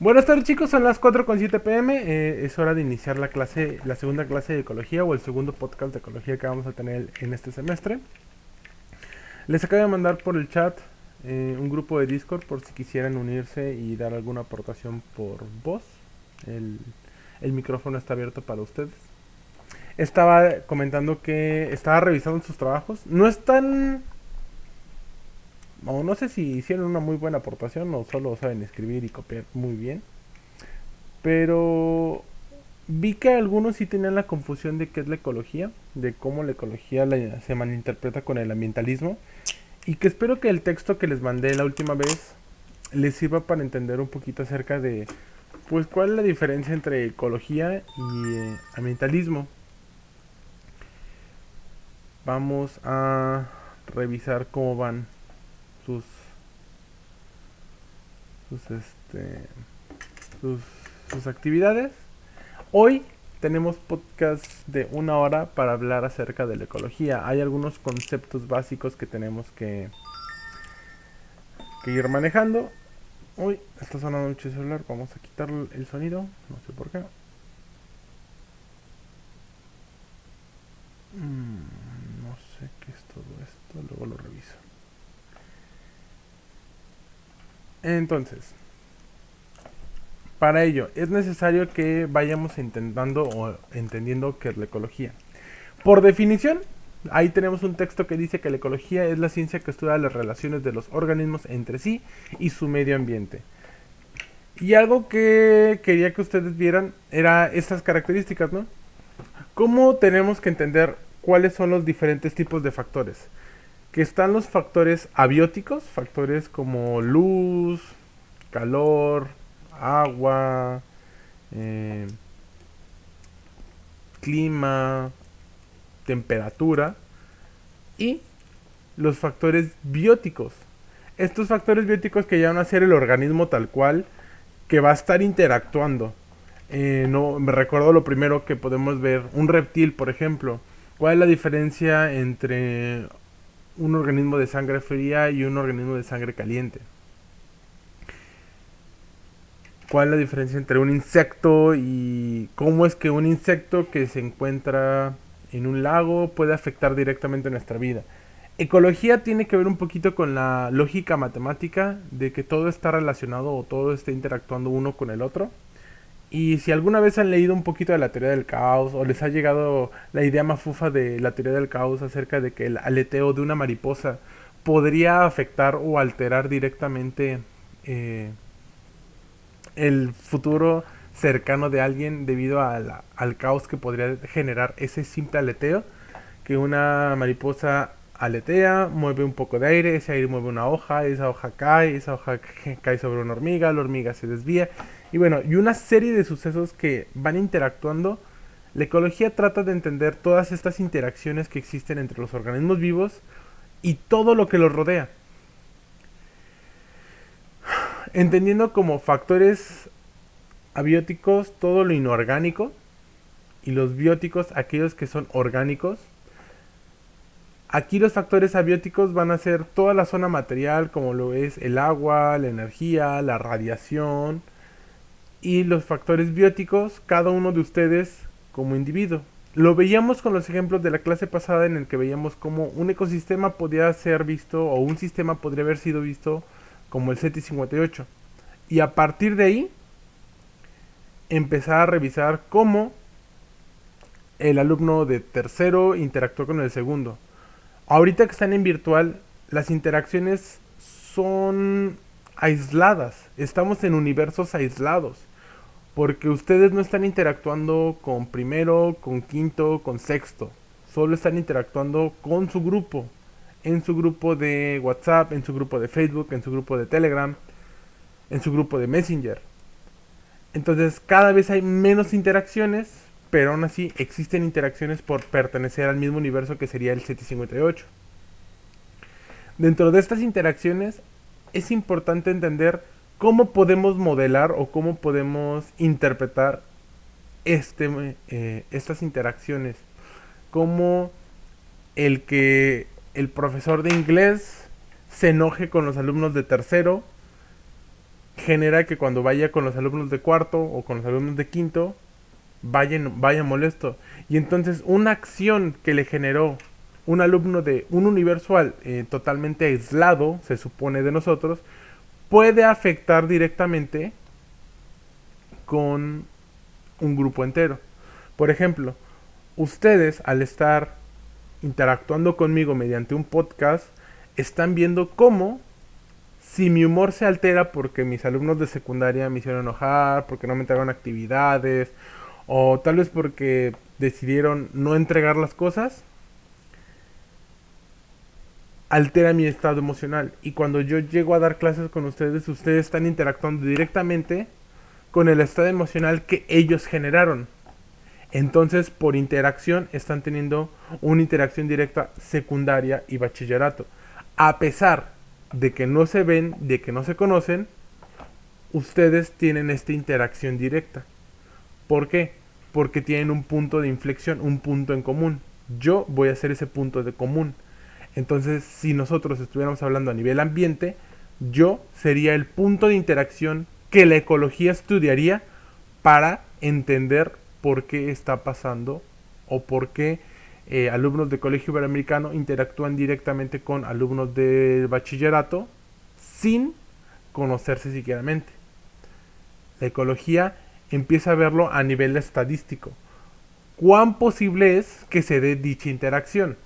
Buenas tardes chicos, son las 4:07 pm. Es hora de iniciar la clase, la segunda clase de ecología o el segundo podcast de ecología que vamos a tener en este semestre. Les acabo de mandar por el chat un grupo de Discord por si quisieran unirse y dar alguna aportación por voz. El micrófono está abierto para ustedes. Estaba comentando que estaba revisando sus trabajos. No están... O no sé si hicieron una muy buena aportación o solo saben escribir y copiar muy bien. Pero vi que algunos sí tenían la confusión de qué es la ecología, de cómo la ecología se malinterpreta con el ambientalismo, y que espero que el texto que les mandé la última vez les sirva para entender un poquito acerca de, pues, cuál es la diferencia entre ecología y ambientalismo. Vamos a revisar cómo van sus sus este sus, sus actividades. Hoy tenemos podcast de 1 hora para hablar acerca de la ecología. Hay algunos conceptos básicos que tenemos que ir manejando. Uy, está sonando mucho el celular. Vamos a quitar el sonido. No sé por qué. No sé qué es todo esto. Luego lo reviso. Entonces, para ello es necesario que vayamos intentando o entendiendo qué es la ecología. Por definición, ahí tenemos un texto que dice que la ecología es la ciencia que estudia las relaciones de los organismos entre sí y su medio ambiente. Y algo que quería que ustedes vieran era estas características, ¿no? ¿Cómo tenemos que entender cuáles son los diferentes tipos de factores? Que están los factores abióticos, factores como luz, calor, agua, eh, clima, temperatura, y los factores bióticos. Estos factores bióticos que ya van a ser el organismo tal cual que va a estar interactuando. No, me recuerdo lo primero que podemos ver, un reptil, por ejemplo. ¿Cuál es la diferencia entre un organismo de sangre fría y un organismo de sangre caliente? ¿Cuál es la diferencia entre un insecto y cómo es que un insecto que se encuentra en un lago puede afectar directamente nuestra vida? Ecología tiene que ver un poquito con la lógica matemática de que todo está relacionado o todo está interactuando uno con el otro. Y si alguna vez han leído un poquito de la teoría del caos o les ha llegado la idea mafufa de la teoría del caos acerca de que el aleteo de una mariposa podría afectar o alterar directamente eh, el futuro cercano de alguien debido al caos que podría generar ese simple aleteo, que una mariposa aletea, mueve un poco de aire, ese aire mueve una hoja, esa hoja cae sobre una hormiga, la hormiga se desvía, y bueno, y una serie de sucesos que van interactuando. La ecología trata de entender todas estas interacciones que existen entre los organismos vivos y todo lo que los rodea, entendiendo como factores abióticos todo lo inorgánico y los bióticos aquellos que son orgánicos. Aquí los factores abióticos van a ser toda la zona material como lo es el agua, la energía, la radiación, y los factores bióticos cada uno de ustedes como individuo. Lo veíamos con los ejemplos de la clase pasada en el que veíamos cómo un ecosistema podía ser visto o un sistema podría haber sido visto como el SETI 58. Y a partir de ahí empezar a revisar cómo el alumno de tercero interactuó con el segundo. Ahorita que están en virtual, las interacciones son aisladas. Estamos en universos aislados. Porque ustedes no están interactuando con primero, con quinto, con sexto. Solo están interactuando con su grupo. En su grupo de WhatsApp, en su grupo de Facebook, en su grupo de Telegram, en su grupo de Messenger. Entonces cada vez hay menos interacciones, pero aún así existen interacciones por pertenecer al mismo universo que sería el 758. Dentro de estas interacciones es importante entender cómo podemos modelar o cómo podemos interpretar estas interacciones. Como el que el profesor de inglés se enoje con los alumnos de tercero genera que cuando vaya con los alumnos de cuarto o con los alumnos de quinto, vaya molesto. Y entonces una acción que le generó un alumno de un universo totalmente aislado, se supone de nosotros, puede afectar directamente con un grupo entero. Por ejemplo, ustedes al estar interactuando conmigo mediante un podcast, están viendo cómo si mi humor se altera porque mis alumnos de secundaria me hicieron enojar, porque no me entregaron actividades, o tal vez porque decidieron no entregar las cosas, altera mi estado emocional. Y cuando yo llego a dar clases con ustedes, ustedes están interactuando directamente con el estado emocional que ellos generaron. Entonces, por interacción, están teniendo una interacción directa secundaria y bachillerato. A pesar de que no se ven, de que no se conocen, ustedes tienen esta interacción directa. ¿Por qué? Porque tienen un punto de inflexión, un punto en común. Yo voy a ser ese punto de común. Entonces, si nosotros estuviéramos hablando a nivel ambiente, yo sería el punto de interacción que la ecología estudiaría para entender por qué está pasando o por qué alumnos de colegio iberoamericano interactúan directamente con alumnos de bachillerato sin conocerse siquiera. La ecología empieza a verlo a nivel estadístico. ¿Cuán posible es que se dé dicha interacción?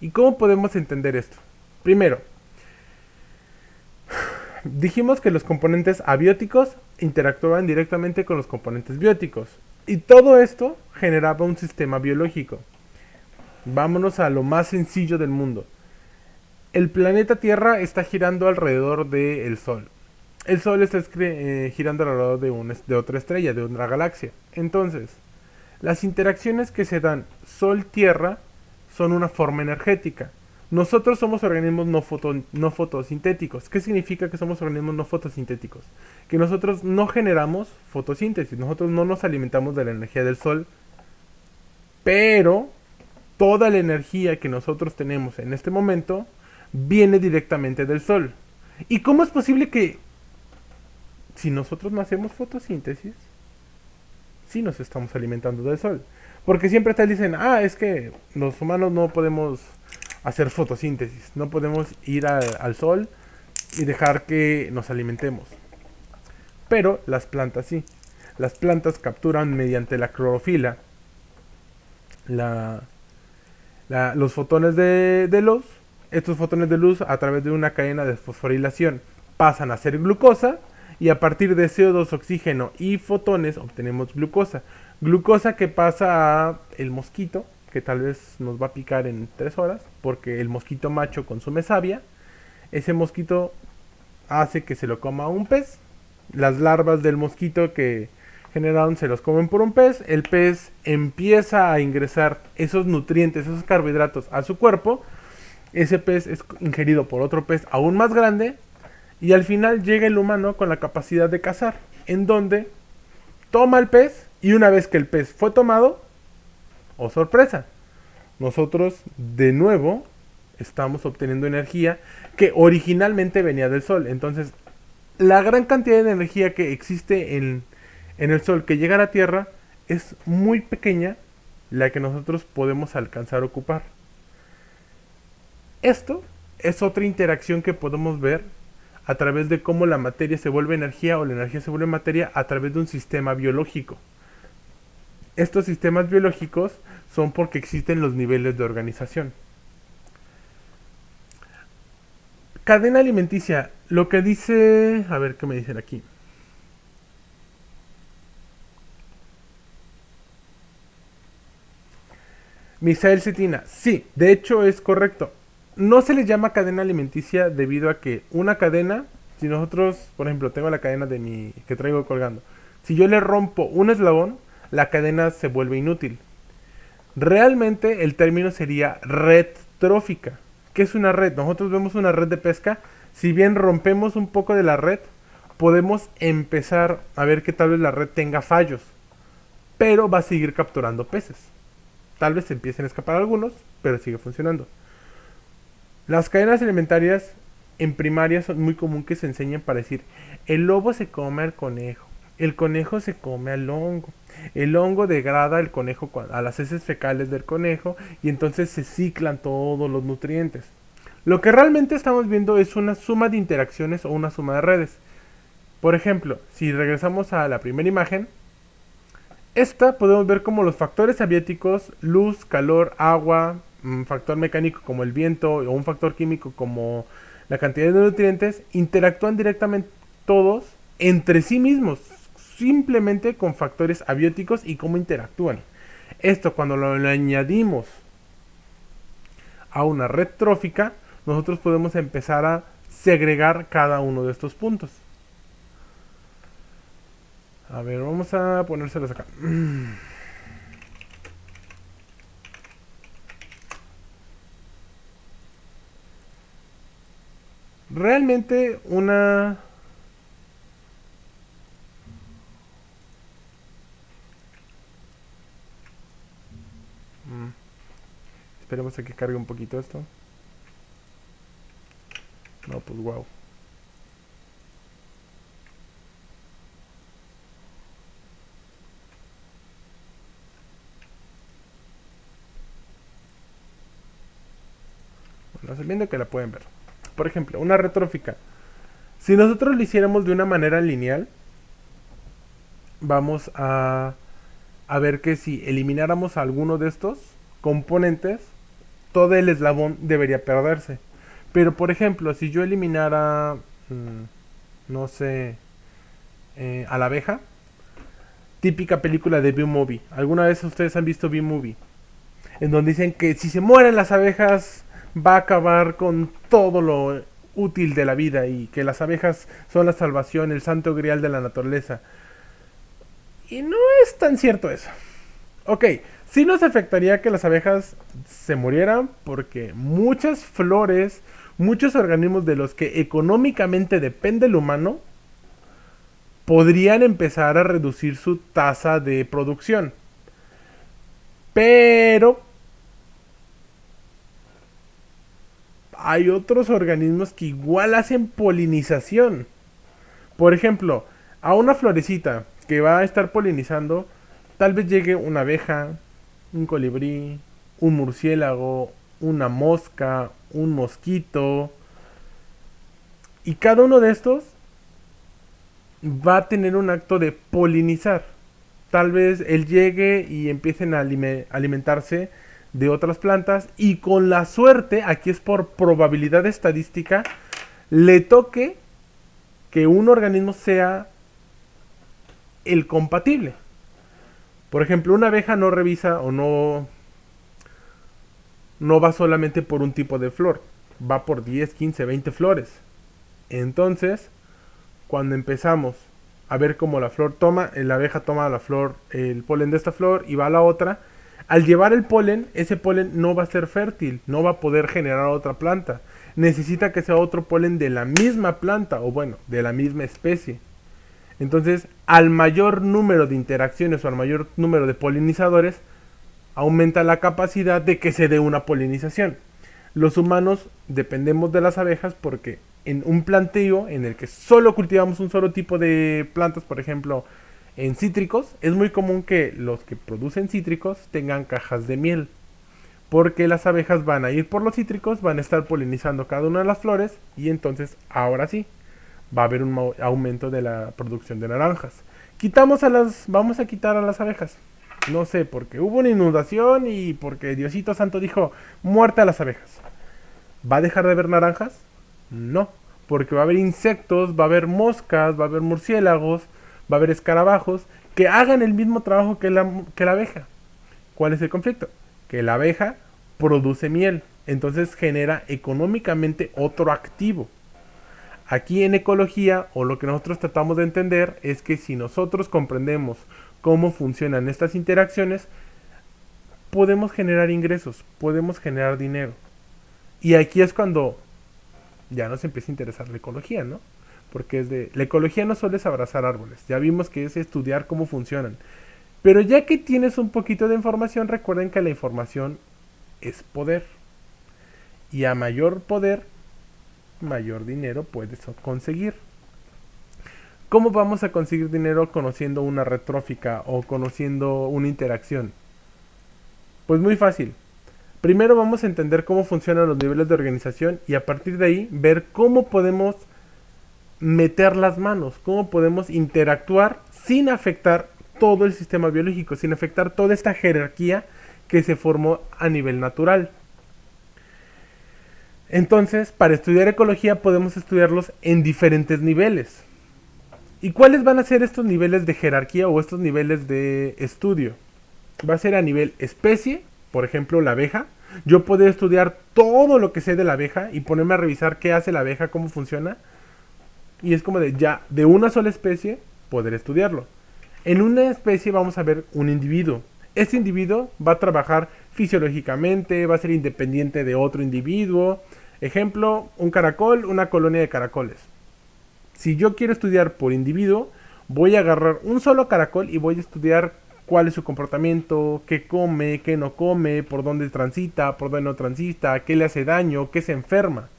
¿Y cómo podemos entender esto? Primero, dijimos que los componentes abióticos interactuaban directamente con los componentes bióticos. Y todo esto generaba un sistema biológico. Vámonos a lo más sencillo del mundo. El planeta Tierra está girando alrededor del Sol. El Sol está girando alrededor de otra estrella, de otra galaxia. Entonces, las interacciones que se dan Sol-Tierra son una forma energética. Nosotros somos organismos no fotosintéticos. ¿Qué significa que somos organismos no fotosintéticos? Que nosotros no generamos fotosíntesis, nosotros no nos alimentamos de la energía del sol, pero toda la energía que nosotros tenemos en este momento viene directamente del sol. ¿Y cómo es posible que si nosotros no hacemos fotosíntesis, sí nos estamos alimentando del sol? Porque siempre te dicen, es que los humanos no podemos hacer fotosíntesis, no podemos ir al sol y dejar que nos alimentemos. Pero las plantas sí. Las plantas capturan mediante la clorofila los fotones de luz. Estos fotones de luz, a través de una cadena de fosforilación, pasan a ser glucosa, y a partir de CO2, oxígeno y fotones obtenemos glucosa. Glucosa que pasa a el mosquito, que tal vez nos va a picar en 3 horas, porque el mosquito macho consume savia. Ese mosquito hace que se lo coma un pez. Las larvas del mosquito que generaron se los comen por un pez. El pez empieza a ingresar esos nutrientes, esos carbohidratos a su cuerpo. Ese pez es ingerido por otro pez aún más grande. Y al final llega el humano con la capacidad de cazar, en donde toma el pez, y una vez que el pez fue tomado, ¡oh sorpresa!, nosotros de nuevo estamos obteniendo energía que originalmente venía del sol. Entonces, la gran cantidad de energía que existe en el sol que llega a la Tierra es muy pequeña, la que nosotros podemos alcanzar a ocupar. Esto es otra interacción que podemos ver a través de cómo la materia se vuelve energía o la energía se vuelve materia a través de un sistema biológico. Estos sistemas biológicos son porque existen los niveles de organización. Cadena alimenticia, lo que dice... A ver, ¿qué me dicen aquí? Misael Cetina, sí, de hecho es correcto. No se le llama cadena alimenticia debido a que una cadena, si nosotros, por ejemplo, tengo la cadena que traigo colgando, si yo le rompo un eslabón, la cadena se vuelve inútil. Realmente el término sería red trófica. ¿Qué es una red? Nosotros vemos una red de pesca. Si bien rompemos un poco de la red, podemos empezar a ver que tal vez la red tenga fallos, pero va a seguir capturando peces. Tal vez se empiecen a escapar algunos, pero sigue funcionando. Las cadenas alimentarias en primaria es muy común que se enseñen para decir, el lobo se come al conejo, el conejo se come al hongo, el hongo degrada al conejo a las heces fecales del conejo y entonces se ciclan todos los nutrientes. Lo que realmente estamos viendo es una suma de interacciones o una suma de redes. Por ejemplo, si regresamos a la primera imagen, esta podemos ver como los factores abióticos, luz, calor, agua, un factor mecánico como el viento o un factor químico como la cantidad de nutrientes, interactúan directamente todos entre sí mismos, simplemente con factores abióticos y cómo interactúan. Esto cuando lo añadimos a una red trófica, nosotros podemos empezar a segregar cada uno de estos puntos. A ver, vamos a ponérselos acá. Realmente una... Esperemos a que cargue un poquito esto. No, pues wow. Bueno, sabiendo que la pueden ver. Por ejemplo, una red trófica. Si nosotros lo hiciéramos de una manera lineal, vamos a ver que si elimináramos alguno de estos componentes, todo el eslabón debería perderse. Pero por ejemplo, si yo eliminara, no sé, a la abeja, típica película de B-Movie. ¿Alguna vez ustedes han visto B-Movie? En donde dicen que si se mueren las abejas va a acabar con todo lo útil de la vida y que las abejas son la salvación, el santo grial de la naturaleza. Y no es tan cierto eso. Ok, sí nos afectaría que las abejas se murieran porque muchas flores, muchos organismos de los que económicamente depende el humano, podrían empezar a reducir su tasa de producción. Pero hay otros organismos que igual hacen polinización. Por ejemplo, a una florecita que va a estar polinizando, tal vez llegue una abeja, un colibrí, un murciélago, una mosca, un mosquito. Y cada uno de estos va a tener un acto de polinizar. Tal vez él llegue y empiecen a alimentarse de otras plantas y con la suerte, aquí es por probabilidad estadística, le toque que un organismo sea el compatible. Por ejemplo, una abeja no revisa o no va solamente por un tipo de flor, va por 10, 15, 20 flores. Entonces, cuando empezamos a ver cómo la flor toma, la abeja toma la flor, el polen de esta flor y va a la otra, al llevar el polen, ese polen no va a ser fértil, no va a poder generar otra planta. Necesita que sea otro polen de la misma planta, o bueno, de la misma especie. Entonces, al mayor número de interacciones o al mayor número de polinizadores, aumenta la capacidad de que se dé una polinización. Los humanos dependemos de las abejas porque en un planteo en el que solo cultivamos un solo tipo de plantas, por ejemplo, en cítricos, es muy común que los que producen cítricos tengan cajas de miel. Porque las abejas van a ir por los cítricos, van a estar polinizando cada una de las flores y entonces, ahora sí, va a haber un aumento de la producción de naranjas. Vamos a quitar a las abejas. No sé, porque hubo una inundación y porque Diosito Santo dijo, muerte a las abejas. ¿Va a dejar de haber naranjas? No, porque va a haber insectos, va a haber moscas, va a haber murciélagos, va a haber escarabajos que hagan el mismo trabajo que la abeja. ¿Cuál es el conflicto? Que la abeja produce miel, entonces genera económicamente otro activo. Aquí en ecología, o lo que nosotros tratamos de entender, es que si nosotros comprendemos cómo funcionan estas interacciones, podemos generar ingresos, podemos generar dinero. Y aquí es cuando ya nos empieza a interesar la ecología, ¿no? Porque la ecología no solo es abrazar árboles, ya vimos que es estudiar cómo funcionan. Pero ya que tienes un poquito de información, recuerden que la información es poder. Y a mayor poder, mayor dinero puedes conseguir. ¿Cómo vamos a conseguir dinero conociendo una retrófica o conociendo una interacción? Pues muy fácil. Primero vamos a entender cómo funcionan los niveles de organización y a partir de ahí ver cómo podemos meter las manos, cómo podemos interactuar sin afectar todo el sistema biológico, sin afectar toda esta jerarquía que se formó a nivel natural. Entonces, para estudiar ecología podemos estudiarlos en diferentes niveles. ¿Y cuáles van a ser estos niveles de jerarquía o estos niveles de estudio? Va a ser a nivel especie, por ejemplo la abeja. Yo puedo estudiar todo lo que sé de la abeja y ponerme a revisar qué hace la abeja, cómo funciona. Y es como de ya, de una sola especie, poder estudiarlo. En una especie vamos a ver un individuo. Este individuo va a trabajar fisiológicamente, va a ser independiente de otro individuo. Ejemplo, un caracol, una colonia de caracoles. Si yo quiero estudiar por individuo, voy a agarrar un solo caracol y voy a estudiar cuál es su comportamiento, qué come, qué no come, por dónde transita, por dónde no transita, qué le hace daño, qué se enferma.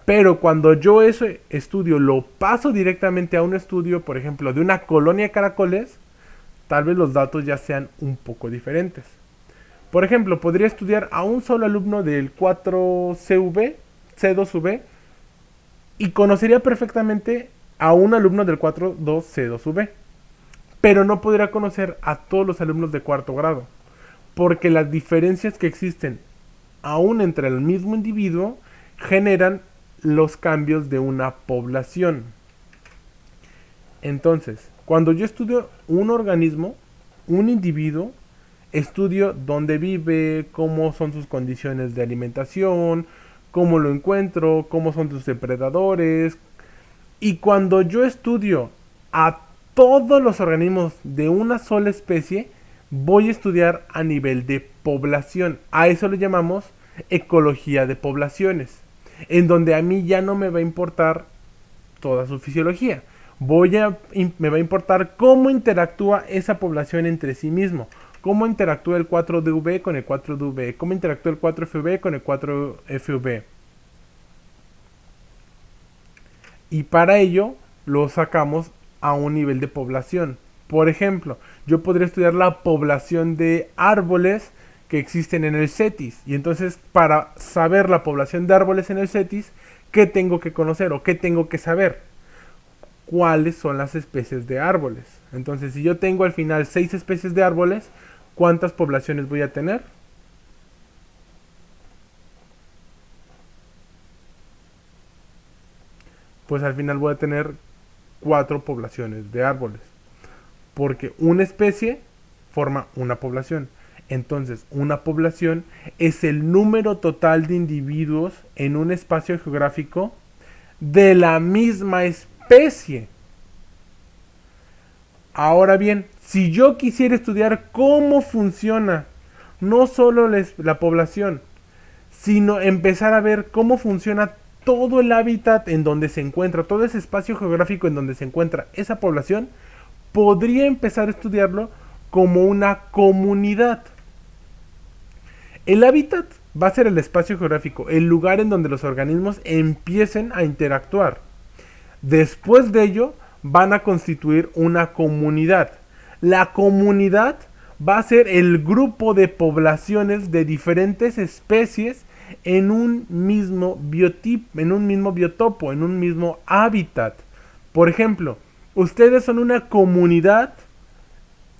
Pero cuando yo ese estudio lo paso directamente a un estudio, por ejemplo, de una colonia de caracoles, tal vez los datos ya sean un poco diferentes. Por ejemplo, podría estudiar a un solo alumno del 4CV, C2V, y conocería perfectamente a un alumno del 42C2V. Pero no podría conocer a todos los alumnos de cuarto grado, porque las diferencias que existen aún entre el mismo individuo generan los cambios de una población. Entonces, cuando yo estudio un organismo, un individuo, estudio dónde vive, cómo son sus condiciones de alimentación, cómo lo encuentro, cómo son sus depredadores. Y cuando yo estudio a todos los organismos de una sola especie, voy a estudiar a nivel de población. A eso le llamamos ecología de poblaciones, en donde a mí ya no me va a importar toda su fisiología. Me va a importar cómo interactúa esa población entre sí mismo. Cómo interactúa el 4DV con el 4DV. Cómo interactúa el 4FV con el 4FV. Y para ello lo sacamos a un nivel de población. Por ejemplo, yo podría estudiar la población de árboles que existen en el CETIS. Y entonces, para saber la población de árboles en el CETIS, ¿qué tengo que conocer o qué tengo que saber? ¿Cuáles son las especies de árboles? Entonces, si yo tengo al final 6 especies de árboles, ¿cuántas poblaciones voy a tener? Pues al final voy a tener 4 poblaciones de árboles. Porque una especie forma una población. Entonces, una población es el número total de individuos en un espacio geográfico de la misma especie. Ahora bien, si yo quisiera estudiar cómo funciona no solo la población, sino empezar a ver cómo funciona todo el hábitat en donde se encuentra, todo ese espacio geográfico en donde se encuentra esa población, podría empezar a estudiarlo como una comunidad. El hábitat va a ser el espacio geográfico, el lugar en donde los organismos empiecen a interactuar. Después de ello, van a constituir una comunidad. La comunidad va a ser el grupo de poblaciones de diferentes especies en un mismo biotipo, en un mismo biotopo, en un mismo hábitat. Por ejemplo, ustedes son una comunidad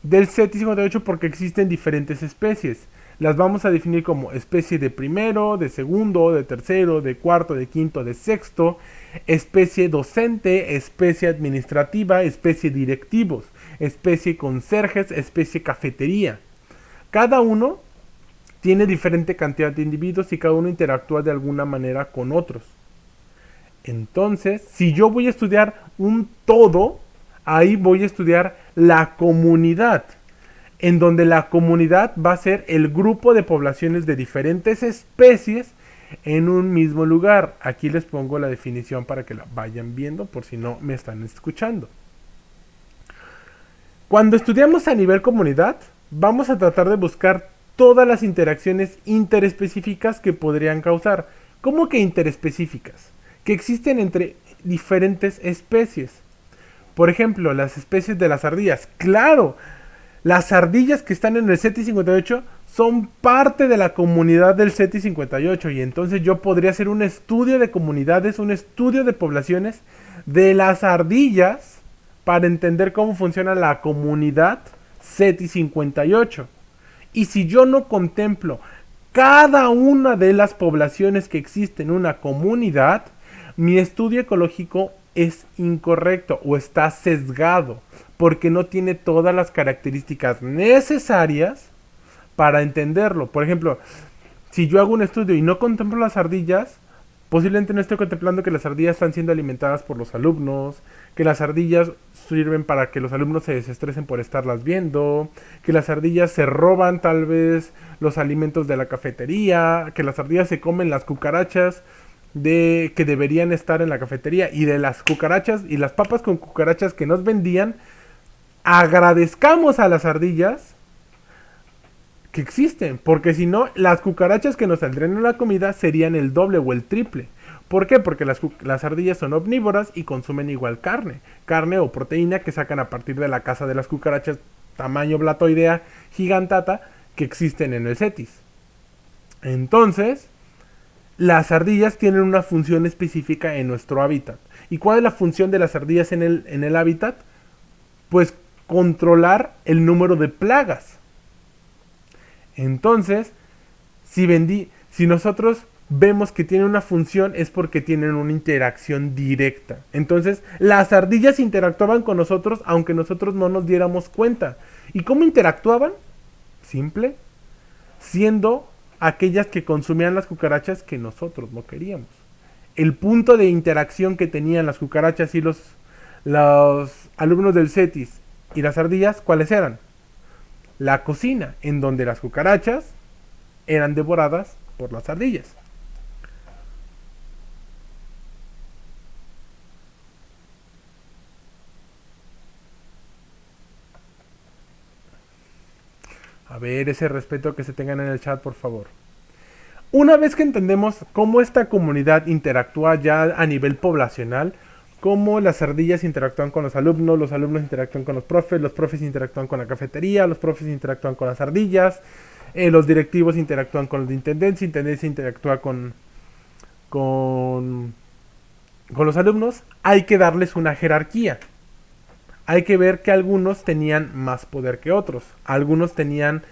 del CETIS-58 porque existen diferentes especies. Las vamos a definir como especie de primero, de segundo, de tercero, de cuarto, de quinto, de sexto, especie docente, especie administrativa, especie directivos, especie conserjes, especie cafetería. Cada uno tiene diferente cantidad de individuos y cada uno interactúa de alguna manera con otros. Entonces, si yo voy a estudiar un todo, ahí voy a estudiar la comunidad, en donde la comunidad va a ser el grupo de poblaciones de diferentes especies en un mismo lugar. Aquí les pongo la definición para que la vayan viendo por si no me están escuchando. Cuando estudiamos a nivel comunidad, vamos a tratar de buscar todas las interacciones interespecíficas que podrían causar. ¿Cómo que interespecíficas? que existen entre diferentes especies. Por ejemplo, las especies de las ardillas. Claro, las ardillas que están en el CETI 58 son parte de la comunidad del CETI 58 y entonces yo podría hacer un estudio de comunidades, un estudio de poblaciones de las ardillas para entender cómo funciona la comunidad CETI 58. Y si yo no contemplo cada una de las poblaciones que existen en una comunidad, mi estudio ecológico es incorrecto o está sesgado porque no tiene todas las características necesarias para entenderlo. Por ejemplo, si yo hago un estudio y no contemplo las ardillas, posiblemente no estoy contemplando que las ardillas están siendo alimentadas por los alumnos, que las ardillas sirven para que los alumnos se desestresen por estarlas viendo, que las ardillas se roban tal vez los alimentos de la cafetería, que las ardillas se comen las cucarachas que deberían estar en la cafetería, y de las cucarachas y las papas con cucarachas que nos vendían, agradezcamos a las ardillas que existen, porque si no, las cucarachas que nos saldrían en la comida serían el doble o el triple. ¿Por qué? Porque las ardillas son omnívoras y consumen igual carne o proteína que sacan a partir de la caza de las cucarachas tamaño blatoidea gigantata que existen en el CETIS. Entonces, las ardillas tienen una función específica en nuestro hábitat. ¿Y cuál es la función de las ardillas en el hábitat? Pues controlar el número de plagas. Entonces, si nosotros vemos que tienen una función, es porque tienen una interacción directa. Entonces, las ardillas interactuaban con nosotros aunque nosotros no nos diéramos cuenta. ¿Y cómo interactuaban? Simple, siendo aquellas que consumían las cucarachas que nosotros no queríamos. El punto de interacción que tenían las cucarachas y los alumnos del CETIS y las ardillas, ¿cuáles eran? La cocina, en donde las cucarachas eran devoradas por las ardillas. A ver, ese respeto que se tengan en el chat, por favor. Una vez que entendemos cómo esta comunidad interactúa ya a nivel poblacional, cómo las ardillas interactúan con los alumnos interactúan con los profes interactúan con la cafetería, los profes interactúan con las ardillas, los directivos interactúan con los de intendencia interactúa con los alumnos, hay que darles una jerarquía. Hay que ver que algunos tenían más poder que otros, algunos tenían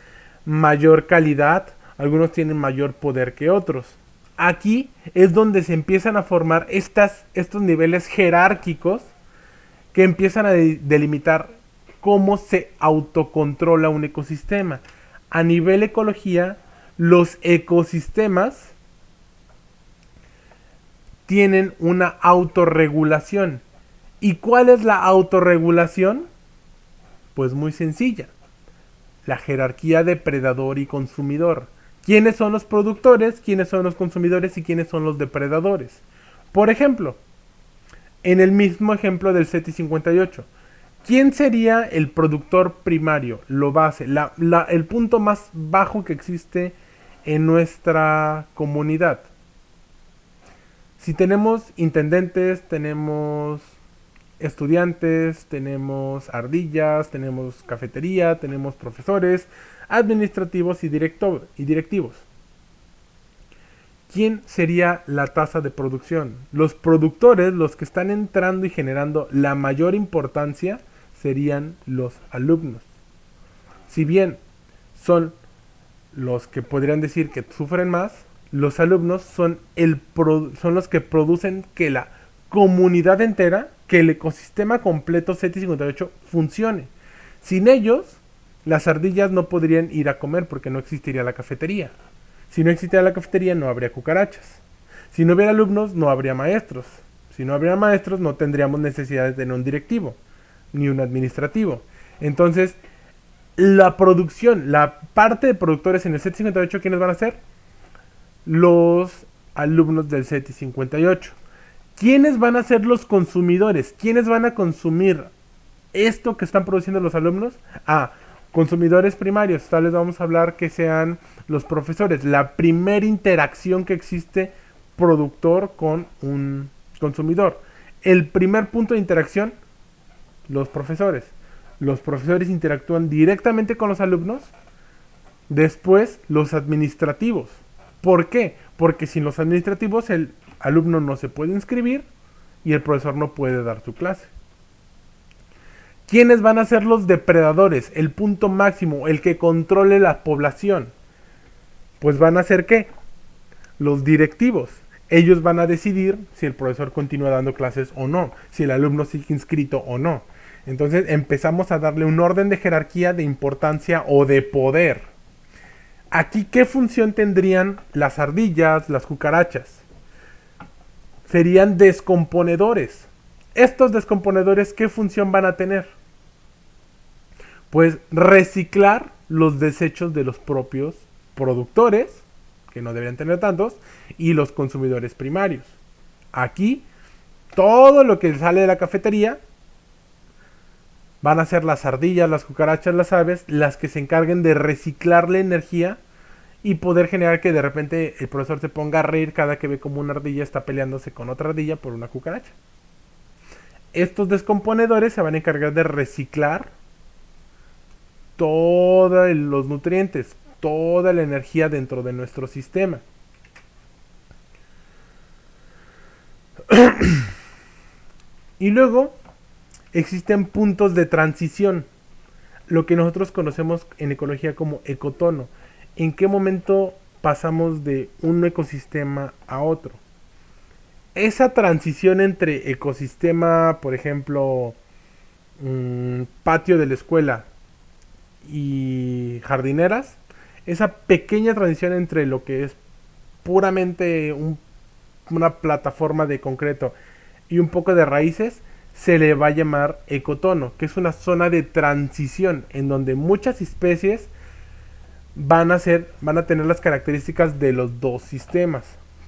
mayor calidad, algunos tienen mayor poder que otros. Aquí es donde se empiezan a formar estos niveles jerárquicos que empiezan a delimitar cómo se autocontrola un ecosistema. A nivel ecología, los ecosistemas tienen una autorregulación. ¿Y cuál es la autorregulación? Pues muy sencilla. La jerarquía de predador y consumidor. ¿Quiénes son los productores? ¿Quiénes son los consumidores? ¿Y quiénes son los depredadores? Por ejemplo, en el mismo ejemplo del CETI 58, ¿quién sería el productor primario? Lo base, el punto más bajo que existe en nuestra comunidad. Si tenemos intendentes, tenemos estudiantes, tenemos ardillas, tenemos cafetería, tenemos profesores, administrativos y directivos. ¿Quién sería la tasa de producción? Los productores, los que están entrando y generando la mayor importancia, serían los alumnos. Si bien son los que podrían decir que sufren más, los alumnos son los que producen que la comunidad entera, que el ecosistema completo CETI 58 funcione. Sin ellos, las ardillas no podrían ir a comer porque no existiría la cafetería. Si no existiera la cafetería, no habría cucarachas. Si no hubiera alumnos, no habría maestros. Si no habría maestros, no tendríamos necesidad de tener un directivo, ni un administrativo. Entonces, la producción, la parte de productores en el CETI 58, ¿quiénes van a ser? Los alumnos del CETI 58. ¿Quiénes van a ser los consumidores? ¿Quiénes van a consumir esto que están produciendo los alumnos? Consumidores primarios. Tal vez vamos a hablar que sean los profesores. La primera interacción que existe productor con un consumidor. El primer punto de interacción, los profesores. Los profesores interactúan directamente con los alumnos. Después, los administrativos. ¿Por qué? Porque sin los administrativos el alumno no se puede inscribir y el profesor no puede dar su clase. ¿Quiénes van a ser los depredadores? El punto máximo, el que controle la población. Pues van a ser ¿qué? Los directivos. Ellos van a decidir si el profesor continúa dando clases o no, si el alumno sigue inscrito o no. Entonces empezamos a darle un orden de jerarquía, de importancia o de poder. Aquí, ¿qué función tendrían las ardillas, las cucarachas? Serían descomponedores. Estos descomponedores, ¿qué función van a tener? Pues reciclar los desechos de los propios productores, que no deberían tener tantos, y los consumidores primarios. Aquí, todo lo que sale de la cafetería van a ser las ardillas, las cucarachas, las aves, las que se encarguen de reciclar la energía y poder generar que de repente el profesor se ponga a reír cada que ve como una ardilla está peleándose con otra ardilla por una cucaracha. Estos descomponedores se van a encargar de reciclar todos los nutrientes, toda la energía dentro de nuestro sistema. Y luego existen puntos de transición, lo que nosotros conocemos en ecología como ecotono. ¿En qué momento pasamos de un ecosistema a otro? Esa transición entre ecosistema, por ejemplo, patio de la escuela y jardineras, esa pequeña transición entre lo que es puramente una plataforma de concreto y un poco de raíces, se le va a llamar ecotono, que es una zona de transición en donde muchas especies van a tener las características de los dos sistemas.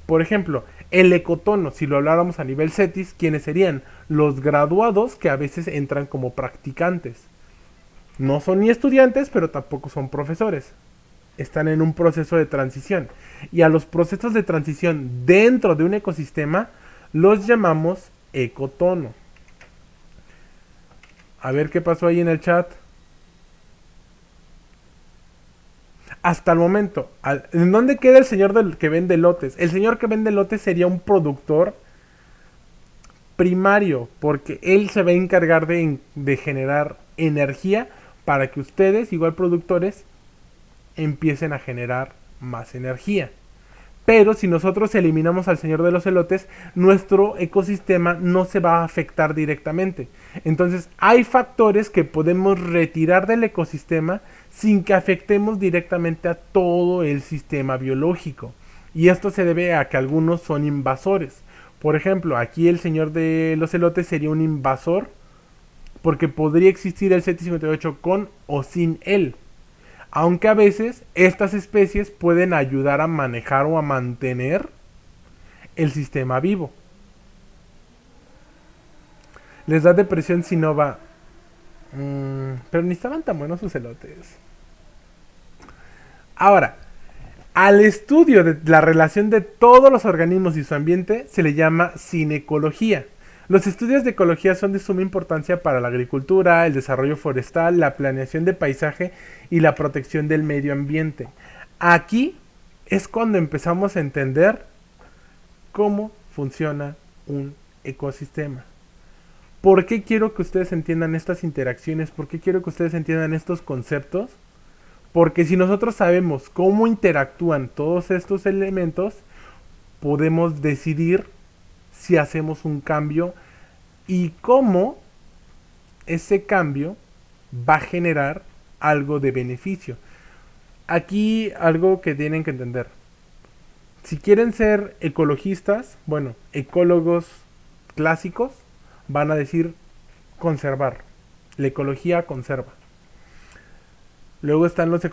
Por ejemplo, el ecotono, si lo habláramos a nivel CETIS, ¿quiénes serían? Los graduados que a veces entran como practicantes. No son ni estudiantes, pero tampoco son profesores. Están en un proceso de transición. Y a los procesos de transición dentro de un ecosistema los llamamos ecotono. A ver qué pasó ahí en el chat. Hasta el momento, ¿en dónde queda el señor que vende lotes? El señor que vende lotes sería un productor primario, porque él se va a encargar de generar energía para que ustedes, igual productores, empiecen a generar más energía. Pero si nosotros eliminamos al señor de los elotes, nuestro ecosistema no se va a afectar directamente. Entonces hay factores que podemos retirar del ecosistema sin que afectemos directamente a todo el sistema biológico. Y esto se debe a que algunos son invasores. Por ejemplo, aquí el señor de los elotes sería un invasor porque podría existir el CETIS58 con o sin él. Aunque a veces estas especies pueden ayudar a manejar o a mantener el sistema vivo. Les da depresión si no va. Pero ni estaban tan buenos sus elotes. Ahora, al estudio de la relación de todos los organismos y su ambiente se le llama cinecología. Los estudios de ecología son de suma importancia para la agricultura, el desarrollo forestal, la planeación de paisaje y la protección del medio ambiente. Aquí es cuando empezamos a entender cómo funciona un ecosistema. ¿Por qué quiero que ustedes entiendan estas interacciones? ¿Por qué quiero que ustedes entiendan estos conceptos? Porque si nosotros sabemos cómo interactúan todos estos elementos, podemos decidir si hacemos un cambio y cómo ese cambio va a generar algo de beneficio. Aquí algo que tienen que entender. Si quieren ser ecologistas, bueno, ecólogos clásicos van a decir conservar. La ecología conserva. Luego están los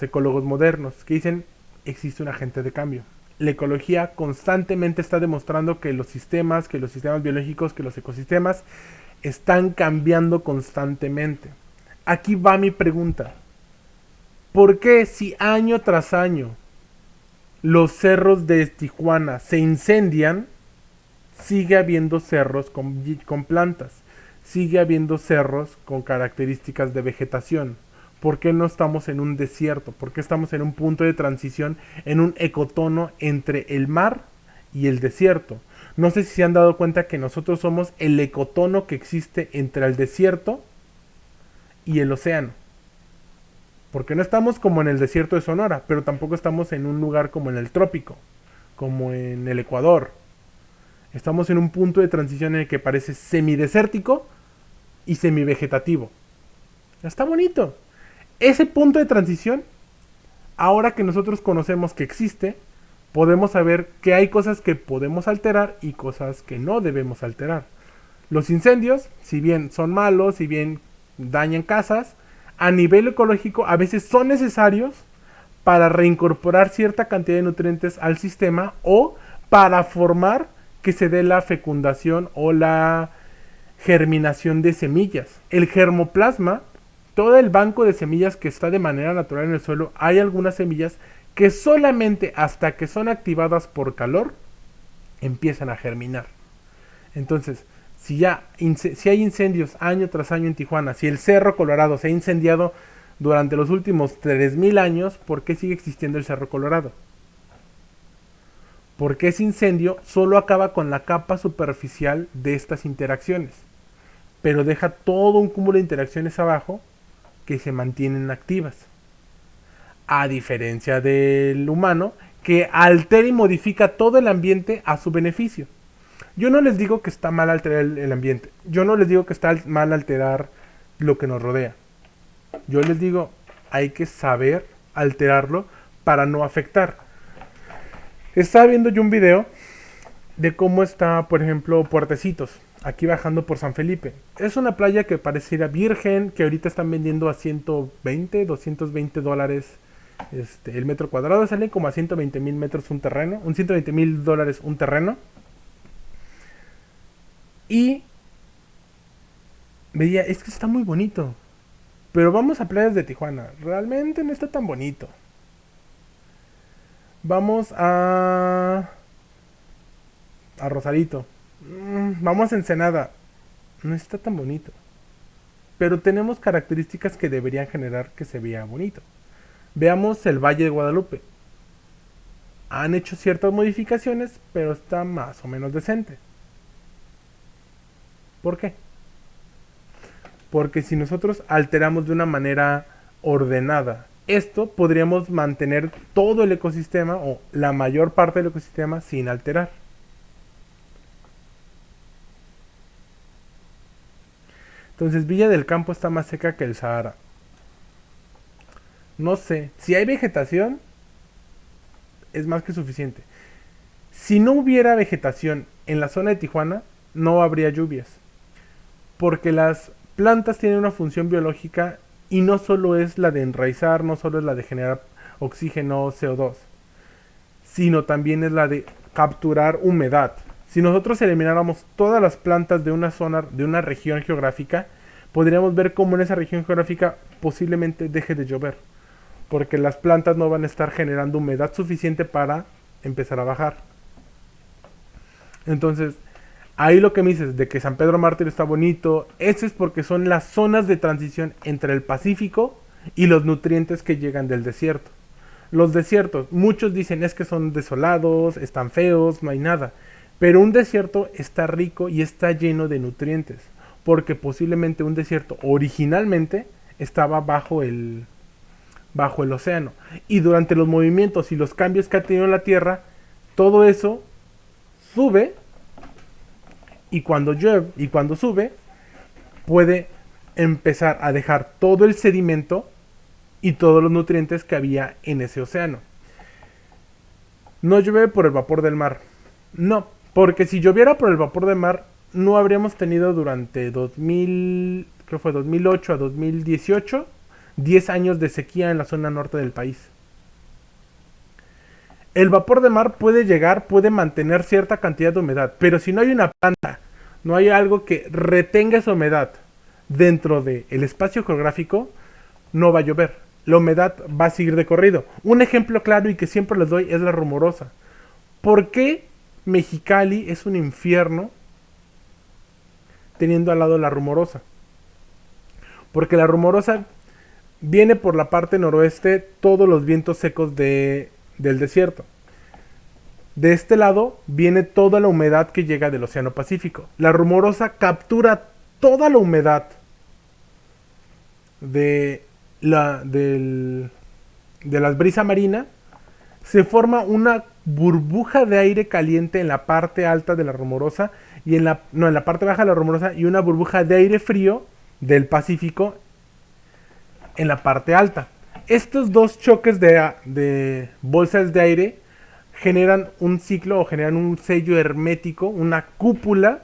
ecólogos modernos que dicen existe un agente de cambio. La ecología constantemente está demostrando que los sistemas biológicos, que los ecosistemas están cambiando constantemente. Aquí va mi pregunta. ¿Por qué si año tras año los cerros de Tijuana se incendian, sigue habiendo cerros con plantas, sigue habiendo cerros con características de vegetación. ¿Por qué no estamos en un desierto? ¿Por qué estamos en un punto de transición, en un ecotono entre el mar y el desierto? No sé si se han dado cuenta que nosotros somos el ecotono que existe entre el desierto y el océano. Porque no estamos como en el desierto de Sonora, pero tampoco estamos en un lugar como en el trópico, como en el Ecuador. Estamos en un punto de transición en el que parece semidesértico y semivegetativo. Está bonito. Ese punto de transición, ahora que nosotros conocemos que existe, podemos saber que hay cosas que podemos alterar y cosas que no debemos alterar. Los incendios, si bien son malos, si bien dañan casas, a nivel ecológico a veces son necesarios para reincorporar cierta cantidad de nutrientes al sistema o para formar que se dé la fecundación o la germinación de semillas. El germoplasma, todo el banco de semillas que está de manera natural en el suelo, hay algunas semillas que solamente hasta que son activadas por calor empiezan a germinar. Entonces, si hay incendios año tras año en Tijuana, si el Cerro Colorado se ha incendiado durante los últimos 3000 años, ¿por qué sigue existiendo el Cerro Colorado? Porque ese incendio solo acaba con la capa superficial de estas interacciones, pero deja todo un cúmulo de interacciones abajo que se mantienen activas. A diferencia del humano, que altera y modifica todo el ambiente a su beneficio. Yo no les digo que está mal alterar el ambiente. Yo no les digo que está mal alterar lo que nos rodea. Yo les digo, hay que saber alterarlo para no afectar. Estaba viendo yo un video de cómo está, por ejemplo, Puertecitos, aquí bajando por San Felipe. Es una playa que pareciera virgen, que ahorita están vendiendo a 120, 220 dólares el metro cuadrado. Salen como a 120 mil metros un terreno, un 120 mil dólares un terreno. Y veía, es que está muy bonito. Pero vamos a playas de Tijuana. Realmente no está tan bonito. Vamos a Rosarito. Vamos a Ensenada. No está tan bonito. Pero tenemos características que deberían generar que se vea bonito. Veamos el Valle de Guadalupe. Han hecho ciertas modificaciones, pero está más o menos decente. ¿Por qué? Porque si nosotros alteramos de una manera ordenada esto, podríamos mantener todo el ecosistema o la mayor parte del ecosistema sin alterar. Entonces Villa del Campo está más seca que el Sahara. No sé, si hay vegetación es más que suficiente. Si no hubiera vegetación en la zona de Tijuana, no habría lluvias. Porque las plantas tienen una función biológica y no solo es la de enraizar, no solo es la de generar oxígeno, CO2, sino también es la de capturar humedad. Si nosotros elimináramos todas las plantas de una zona, de una región geográfica, podríamos ver cómo en esa región geográfica posiblemente deje de llover. Porque las plantas no van a estar generando humedad suficiente para empezar a bajar. Entonces, ahí lo que me dices de que San Pedro Mártir está bonito, eso es porque son las zonas de transición entre el Pacífico y los nutrientes que llegan del desierto. Los desiertos, muchos dicen es que son desolados, están feos, no hay nada. Pero un desierto está rico y está lleno de nutrientes. Porque posiblemente un desierto originalmente estaba bajo el océano. Y durante los movimientos y los cambios que ha tenido la Tierra, todo eso sube. Y cuando llueve y cuando sube, puede empezar a dejar todo el sedimento y todos los nutrientes que había en ese océano. No llueve por el vapor del mar. No, porque si lloviera por el vapor del mar, no habríamos tenido durante 2008 a 2018, 10 años de sequía en la zona norte del país. El vapor de mar puede llegar, puede mantener cierta cantidad de humedad, pero si no hay una planta, no hay algo que retenga esa humedad dentro del espacio geográfico, no va a llover. La humedad va a seguir de corrido. Un ejemplo claro y que siempre les doy es la Rumorosa. ¿Por qué Mexicali es un infierno teniendo al lado la Rumorosa. Porque la Rumorosa viene por la parte noroeste todos los vientos secos del desierto. De este lado viene toda la humedad que llega del Océano Pacífico. La Rumorosa captura toda la humedad de la brisa marina. Se forma una burbuja de aire caliente en la parte alta de la Rumorosa y en la parte baja de la Rumorosa, y una burbuja de aire frío del Pacífico en la parte alta. Estos dos choques de bolsas de aire generan un ciclo o generan un sello hermético, una cúpula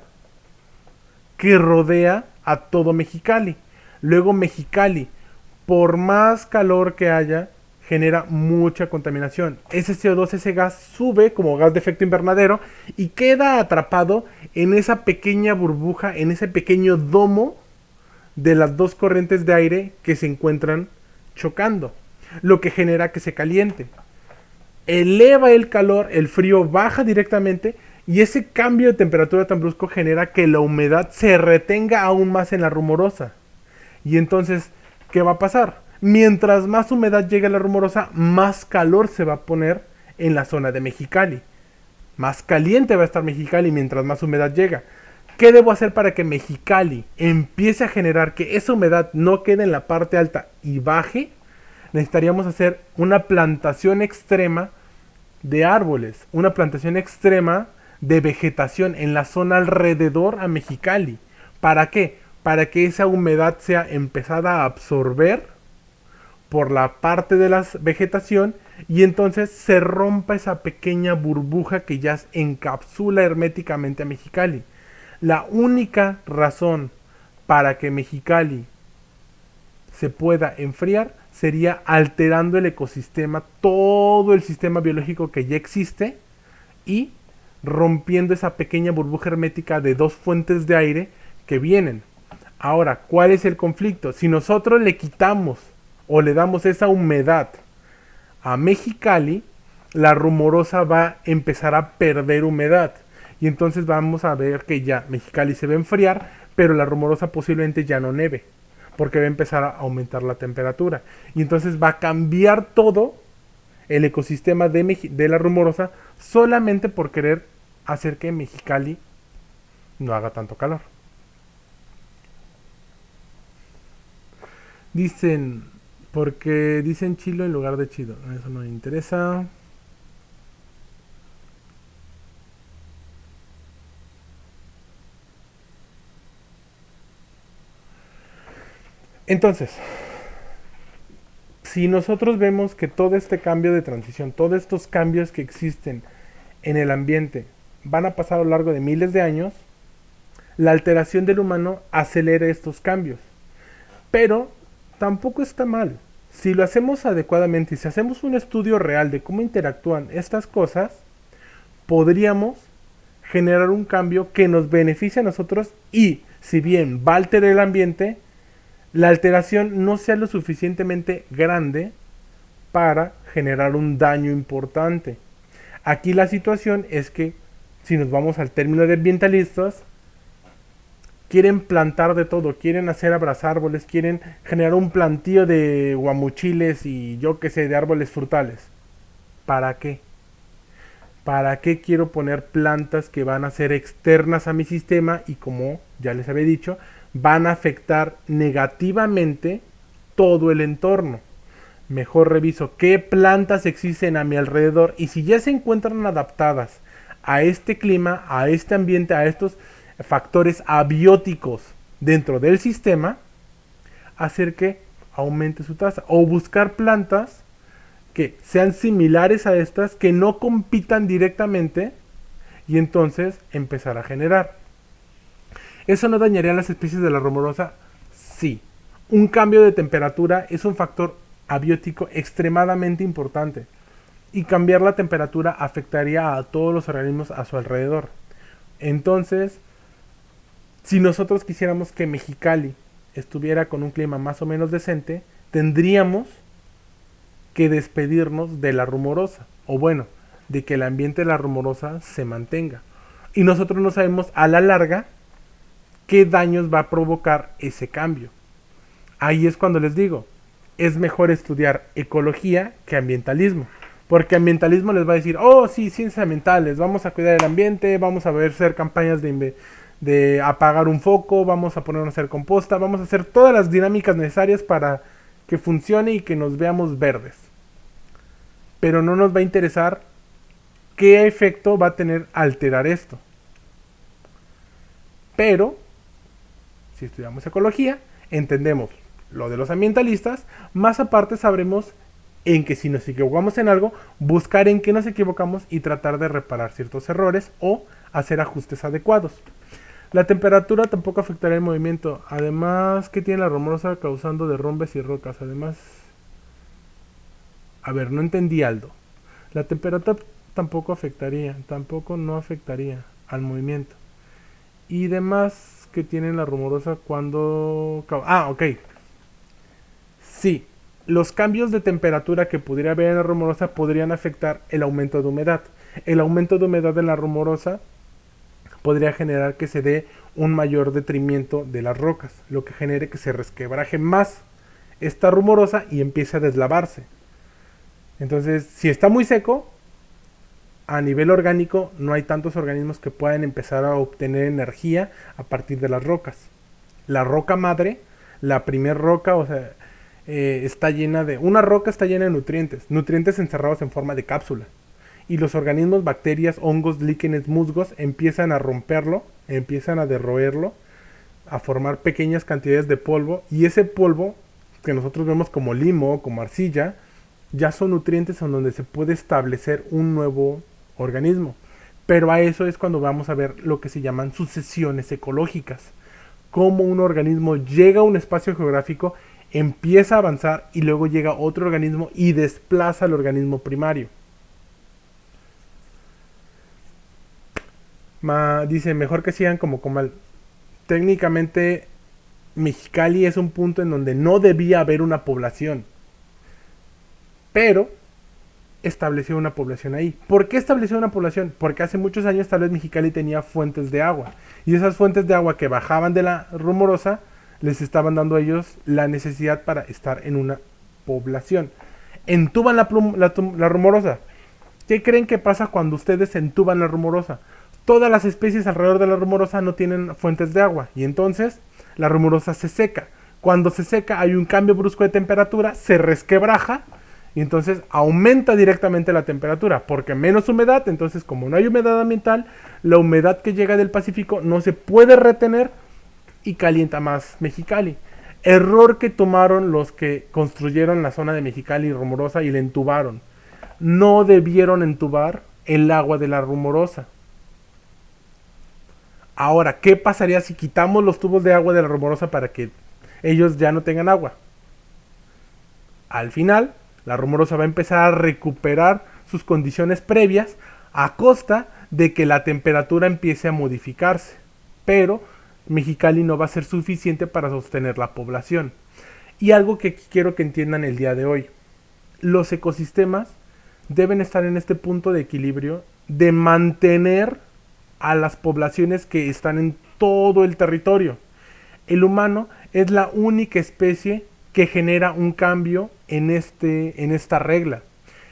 que rodea a todo Mexicali. Luego Mexicali, por más calor que haya, genera mucha contaminación. Ese CO2, ese gas, sube como gas de efecto invernadero y queda atrapado en esa pequeña burbuja, en ese pequeño domo de las dos corrientes de aire que se encuentran chocando, lo que genera que se caliente. Eleva el calor, el frío baja directamente, y ese cambio de temperatura tan brusco genera que la humedad se retenga aún más en la Rumorosa. Y entonces, ¿qué va a pasar? Mientras más humedad llegue a la Rumorosa, más calor se va a poner en la zona de Mexicali. Más caliente va a estar Mexicali mientras más humedad llega. ¿Qué debo hacer para que Mexicali empiece a generar que esa humedad no quede en la parte alta y baje? Necesitaríamos hacer una plantación extrema de árboles, una plantación extrema de vegetación en la zona alrededor a Mexicali. ¿Para qué? Para que esa humedad sea empezada a absorber por la parte de la vegetación y entonces se rompa esa pequeña burbuja que ya encapsula herméticamente a Mexicali. La única razón para que Mexicali se pueda enfriar sería alterando el ecosistema, todo el sistema biológico que ya existe, y rompiendo esa pequeña burbuja hermética de dos fuentes de aire que vienen. Ahora, ¿cuál es el conflicto? Si nosotros le quitamos o le damos esa humedad a Mexicali, la Rumorosa va a empezar a perder humedad. Y entonces vamos a ver que ya Mexicali se va a enfriar, pero la Rumorosa posiblemente ya no neve, porque va a empezar a aumentar la temperatura. Y entonces va a cambiar todo el ecosistema de la Rumorosa solamente por querer hacer que Mexicali no haga tanto calor. Dicen, porque dicen chilo en lugar de chido. Eso no me interesa. Entonces, si nosotros vemos que todo este cambio de transición, todos estos cambios que existen en el ambiente van a pasar a lo largo de miles de años, la alteración del humano acelera estos cambios. Pero tampoco está mal. Si lo hacemos adecuadamente y si hacemos un estudio real de cómo interactúan estas cosas, podríamos generar un cambio que nos beneficie a nosotros y, si bien va a alterar el ambiente, la alteración no sea lo suficientemente grande para generar un daño importante. Aquí la situación es que, si nos vamos al término de ambientalistas, quieren plantar de todo, quieren hacer abrazárboles, quieren generar un plantío de guamuchiles y yo que sé, de árboles frutales. ¿Para qué? ¿Para qué quiero poner plantas que van a ser externas a mi sistema y, como ya les había dicho, van a afectar negativamente todo el entorno? Mejor reviso qué plantas existen a mi alrededor, y si ya se encuentran adaptadas a este clima, a este ambiente, a estos factores abióticos dentro del sistema, hacer que aumente su tasa, o buscar plantas que sean similares a estas, que no compitan directamente, y entonces empezar a generar. ¿Eso no dañaría a las especies de la Rumorosa? Sí. Un cambio de temperatura es un factor abiótico extremadamente importante, y cambiar la temperatura afectaría a todos los organismos a su alrededor. Entonces, si nosotros quisiéramos que Mexicali estuviera con un clima más o menos decente, tendríamos que despedirnos de la Rumorosa. O bueno, de que el ambiente de la rumorosa se mantenga. Y nosotros no sabemos a la larga qué daños va a provocar ese cambio. Ahí es cuando les digo, es mejor estudiar ecología que ambientalismo. Porque ambientalismo les va a decir, oh sí, ciencias ambientales, vamos a cuidar el ambiente, vamos a hacer campañas de apagar un foco, vamos a ponernos a hacer composta, vamos a hacer todas las dinámicas necesarias para que funcione y que nos veamos verdes. Pero no nos va a interesar qué efecto va a tener alterar esto. Pero, si estudiamos ecología, entendemos lo de los ambientalistas, más aparte sabremos en que si nos equivocamos en algo, buscar en qué nos equivocamos y tratar de reparar ciertos errores o hacer ajustes adecuados. La temperatura tampoco afectará el movimiento. Además, ¿qué tiene la rumorosa causando derrumbes y rocas? Además, a ver, no entendí, Aldo. La temperatura tampoco no afectaría al movimiento. Y demás que tiene la rumorosa cuando... ok. Sí, los cambios de temperatura que pudiera haber en la rumorosa podrían afectar el aumento de humedad. El aumento de humedad en la rumorosa podría generar que se dé un mayor detrimento de las rocas, lo que genere que se resquebraje más esta rumorosa y empiece a deslavarse. Entonces, si está muy seco, a nivel orgánico no hay tantos organismos que puedan empezar a obtener energía a partir de las rocas. La roca madre, la primer roca, o sea, está llena de... Una roca está llena de nutrientes encerrados en forma de cápsula. Y los organismos, bacterias, hongos, líquenes, musgos empiezan a romperlo, empiezan a derroerlo, a formar pequeñas cantidades de polvo. Y ese polvo, que nosotros vemos como limo, como arcilla, ya son nutrientes en donde se puede establecer un nuevo organismo. Pero a eso es cuando vamos a ver lo que se llaman sucesiones ecológicas. Cómo un organismo llega a un espacio geográfico, empieza a avanzar y luego llega otro organismo y desplaza al organismo primario. Dice, mejor que sigan como Comal. Técnicamente, Mexicali es un punto en donde no debía haber una población. Pero estableció una población ahí. ¿Por qué estableció una población? Porque hace muchos años tal vez Mexicali tenía fuentes de agua. Y esas fuentes de agua que bajaban de la rumorosa les estaban dando a ellos la necesidad para estar en una población. Entuban la rumorosa. ¿Qué creen que pasa cuando ustedes entuban la rumorosa? Todas las especies alrededor de la rumorosa no tienen fuentes de agua. Y entonces la rumorosa se seca. Cuando se seca hay un cambio brusco de temperatura, se resquebraja y entonces aumenta directamente la temperatura, porque menos humedad, entonces como no hay humedad ambiental, la humedad que llega del Pacífico no se puede retener y calienta más Mexicali. Error que tomaron los que construyeron la zona de Mexicali rumorosa y la entubaron. No debieron entubar el agua de la rumorosa. Ahora, ¿qué pasaría si quitamos los tubos de agua de la rumorosa para que ellos ya no tengan agua? Al final, la rumorosa va a empezar a recuperar sus condiciones previas a costa de que la temperatura empiece a modificarse. Pero Mexicali no va a ser suficiente para sostener la población. Y algo que quiero que entiendan el día de hoy. Los ecosistemas deben estar en este punto de equilibrio de mantener a las poblaciones que están en todo el territorio. El humano es la única especie que genera un cambio en esta regla.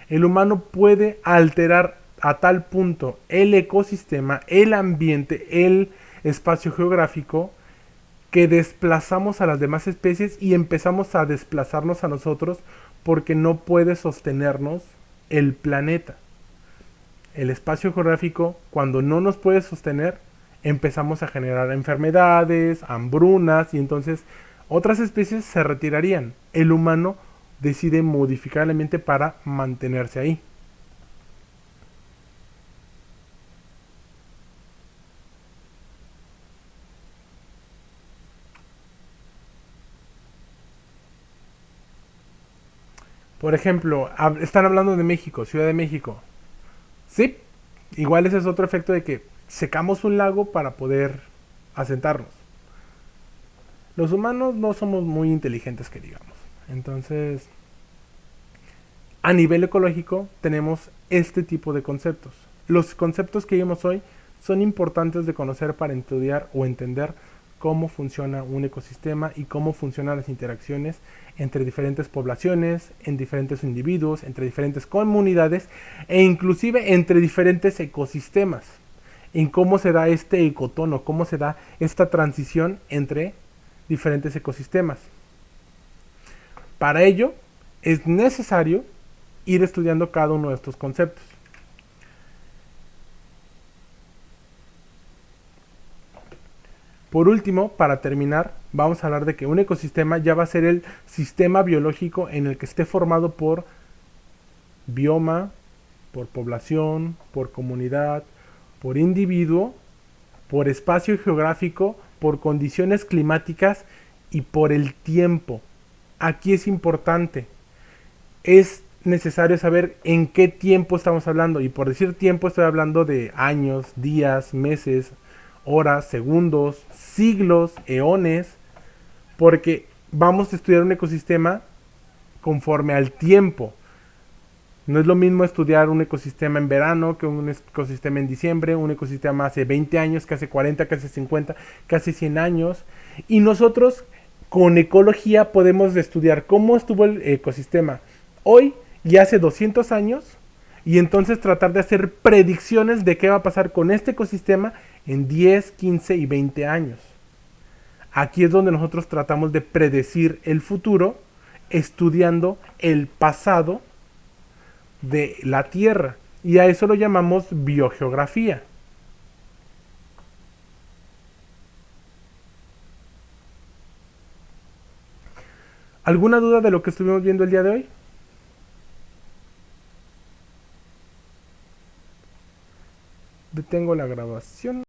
El humano puede alterar a tal punto el ecosistema, el ambiente, el espacio geográfico, que desplazamos a las demás especies y empezamos a desplazarnos a nosotros porque no puede sostenernos el planeta. El espacio geográfico, cuando no nos puede sostener, empezamos a generar enfermedades, hambrunas, y entonces otras especies se retirarían. El humano decide modificar el ambiente para mantenerse ahí. Por ejemplo, están hablando de México, Ciudad de México. Sí, igual ese es otro efecto de que secamos un lago para poder asentarnos. Los humanos no somos muy inteligentes que digamos. Entonces, A nivel ecológico tenemos este tipo de conceptos. Los conceptos que vimos hoy son importantes de conocer para estudiar o entender cómo funciona un ecosistema y cómo funcionan las interacciones entre diferentes poblaciones, en diferentes individuos, entre diferentes comunidades e inclusive entre diferentes ecosistemas. En cómo se da este ecotono, cómo se da esta transición entre diferentes ecosistemas. Para ello es necesario ir estudiando cada uno de estos conceptos. Por último, para terminar, vamos a hablar de que un ecosistema ya va a ser el sistema biológico en el que esté formado por bioma, por población, por comunidad, por individuo, por espacio geográfico, por condiciones climáticas y por el tiempo. Aquí es importante, es necesario saber en qué tiempo estamos hablando, y por decir tiempo estoy hablando de años, días, meses, horas, segundos, siglos, eones, porque vamos a estudiar un ecosistema conforme al tiempo. No es lo mismo estudiar un ecosistema en verano que un ecosistema en diciembre, un ecosistema hace 20 años, que hace 40, que hace 50, que hace 100 años. Y nosotros con ecología podemos estudiar cómo estuvo el ecosistema hoy y hace 200 años, y entonces tratar de hacer predicciones de qué va a pasar con este ecosistema en 10, 15 y 20 años. Aquí es donde nosotros tratamos de predecir el futuro estudiando el pasado de la Tierra, y a eso lo llamamos biogeografía. ¿Alguna duda de lo que estuvimos viendo el día de hoy? Detengo la grabación.